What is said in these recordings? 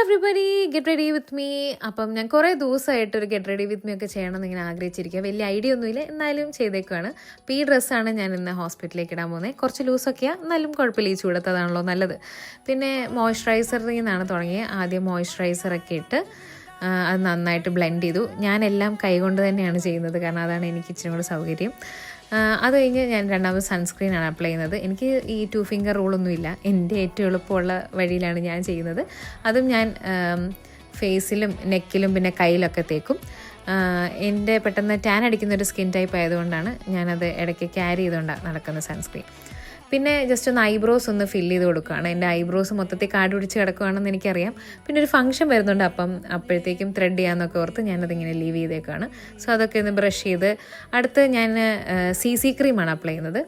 Everybody get ready with me. അപ്പം ഞാൻ കുറേ ദിവസമായിട്ടൊരു ഗെറ്റ് റെഡി വിത്ത് മീ ഒക്കെ ചെയ്യണമെന്ന് ഇങ്ങനെ ആഗ്രഹിച്ചിരിക്കുക. വലിയ ഐഡിയ ഒന്നുമില്ല, എന്നാലും ചെയ്തേക്കുവാണ്. അപ്പോൾ ഈ ഡ്രസ്സാണ് ഞാൻ ഇന്ന് ഹോസ്പിറ്റലിലേക്ക് ഇടാൻ പോകുന്നത്. കുറച്ച് ലൂസൊക്കെയാണ്, എന്നാലും കുഴപ്പമില്ല, ഈ ചൂടത്തതാണല്ലോ നല്ലത്. പിന്നെ മോയ്സ്ചറൈസറിൽ നിന്നാണ് തുടങ്ങിയത്. ആദ്യം മോയ്സ്ചറൈസറൊക്കെ ഇട്ട് അത് നന്നായിട്ട് ബ്ലെൻഡ് ചെയ്തു. ഞാനെല്ലാം കൈകൊണ്ട് തന്നെയാണ് ചെയ്യുന്നത്, കാരണം അതാണ് എനിക്ക് ഇച്ചിരി കൂടെ സൗകര്യം. അത് കഴിഞ്ഞ് ഞാൻ രണ്ടാമത് സൺസ്ക്രീനാണ് അപ്ലൈ ചെയ്യുന്നത്. എനിക്ക് ഈ 2 ഫിംഗർ റൂളൊന്നുമില്ല, എൻ്റെ ഏറ്റവും എളുപ്പമുള്ള വഴിയിലാണ് ഞാൻ ചെയ്യുന്നത്. അതും ഞാൻ ഫേസിലും നെക്കിലും പിന്നെ കയ്യിലൊക്കെ തേക്കും. എൻ്റെ പെട്ടെന്ന് ടാൻ അടിക്കുന്നൊരു സ്കിൻ ടൈപ്പ് ആയതുകൊണ്ടാണ് ഞാനത് ഇടയ്ക്ക് ക്യാരി ചെയ്തുകൊണ്ടാണ് നടക്കുന്ന സൺസ്ക്രീൻ. പിന്നെ ജസ്റ്റ് ഒന്ന് ഐബ്രോസ് ഒന്ന് ഫില്ല് ചെയ്ത് കൊടുക്കുകയാണ്. എൻ്റെ ഐബ്രോസ് മൊത്തത്തിൽ കാട് പിടിച്ച് കിടക്കുകയാണെന്ന് എനിക്കറിയാം. പിന്നെ ഒരു ഫംഗ്ഷൻ വരുന്നുണ്ട്, അപ്പം അപ്പോഴത്തേക്കും ത്രെഡ് ചെയ്യാമെന്നൊക്കെ ഓർത്ത് ഞാനതിങ്ങനെ ലീവ് ചെയ്തേക്കാണ്. സോ അതൊക്കെ ഒന്ന് ബ്രഷ് ചെയ്ത് അടുത്ത് ഞാൻ CC ക്രീമാണ് അപ്ലൈ ചെയ്യുന്നത്.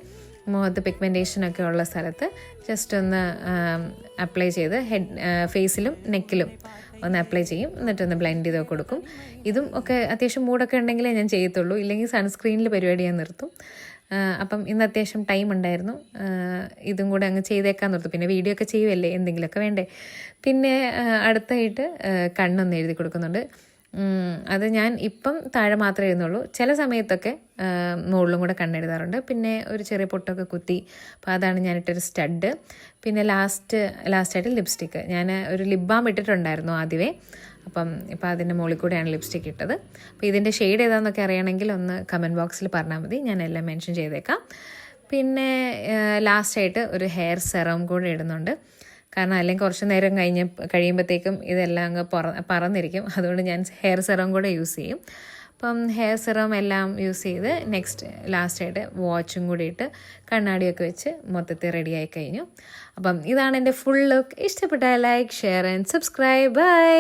മുഖത്ത് പിഗ്മെൻറ്റേഷനൊക്കെ ഉള്ള സ്ഥലത്ത് ജസ്റ്റ് ഒന്ന് അപ്ലൈ ചെയ്ത് ഫേസിലും നെക്കിലും ഒന്ന് അപ്ലൈ ചെയ്യും. എന്നിട്ടൊന്ന് ബ്ലെൻഡ് ചെയ്ത് കൊടുക്കും. ഇതും ഒക്കെ അത്യാവശ്യം മൂഡൊക്കെ ഉണ്ടെങ്കിലേ ഞാൻ ചെയ്യത്തുള്ളൂ, ഇല്ലെങ്കിൽ സൺസ്ക്രീനിൽ പരിപാടി ഞാൻ നിർത്തും. അപ്പം ഇന്ന് അത്യാവശ്യം ടൈം ഉണ്ടായിരുന്നു, ഇതും കൂടെ അങ്ങ് ചെയ്തേക്കാൻ നിർത്തും. പിന്നെ വീഡിയോ ഒക്കെ ചെയ്യുമല്ലേ, എന്തെങ്കിലുമൊക്കെ വേണ്ടേ. പിന്നെ അടുത്തായിട്ട് കണ്ണൊന്ന് എഴുതി കൊടുക്കുന്നുണ്ട്. അത് ഞാൻ ഇപ്പം താഴെ മാത്രമേ എഴുതുന്നുള്ളൂ. ചില സമയത്തൊക്കെ മുകളിലും കൂടെ കണ്ണെഴുതാറുണ്ട്. പിന്നെ ഒരു ചെറിയ പൊട്ടൊക്കെ കുത്തി, അപ്പോൾ അതാണ് ഞാനിട്ടൊരു സ്റ്റഡ്. പിന്നെ ലാസ്റ്റായിട്ട് ലിപ്സ്റ്റിക്ക്. ഞാൻ ഒരു ലിപ് ബാം ഇട്ടിട്ടുണ്ടായിരുന്നു ആദ്യമേ, അപ്പം ഇപ്പം അതിൻ്റെ മുകളിൽ കൂടെയാണ് ലിപ്സ്റ്റിക്ക് ഇട്ടത്. അപ്പോൾ ഇതിൻ്റെ ഷെയ്ഡ് ഏതാണെന്നൊക്കെ അറിയണമെങ്കിൽ ഒന്ന് കമൻറ്റ് ബോക്സിൽ പറഞ്ഞാൽ മതി, ഞാൻ എല്ലാം മെൻഷൻ ചെയ്തേക്കാം. പിന്നെ ലാസ്റ്റായിട്ട് ഒരു ഹെയർ സെറം കൂടെ ഇടുന്നുണ്ട്, കാരണം അല്ലെങ്കിൽ കുറച്ച് നേരം കഴിയുമ്പോഴത്തേക്കും ഇതെല്ലാം അങ്ങ് പറന്നിരിക്കും. അതുകൊണ്ട് ഞാൻ ഹെയർ സെറം കൂടെ യൂസ് ചെയ്യും. അപ്പം ഹെയർ സെറം എല്ലാം യൂസ് ചെയ്ത് ലാസ്റ്റായിട്ട് വാച്ചും കൂടി ഇട്ട് കണ്ണാടിയൊക്കെ വെച്ച് മൊത്തത്തിൽ റെഡിയായി കഴിഞ്ഞു. അപ്പം ഇതാണ് എൻ്റെ ഫുൾ ലുക്ക്. ഇഷ്ടപ്പെട്ടാൽ like, share and subscribe. By.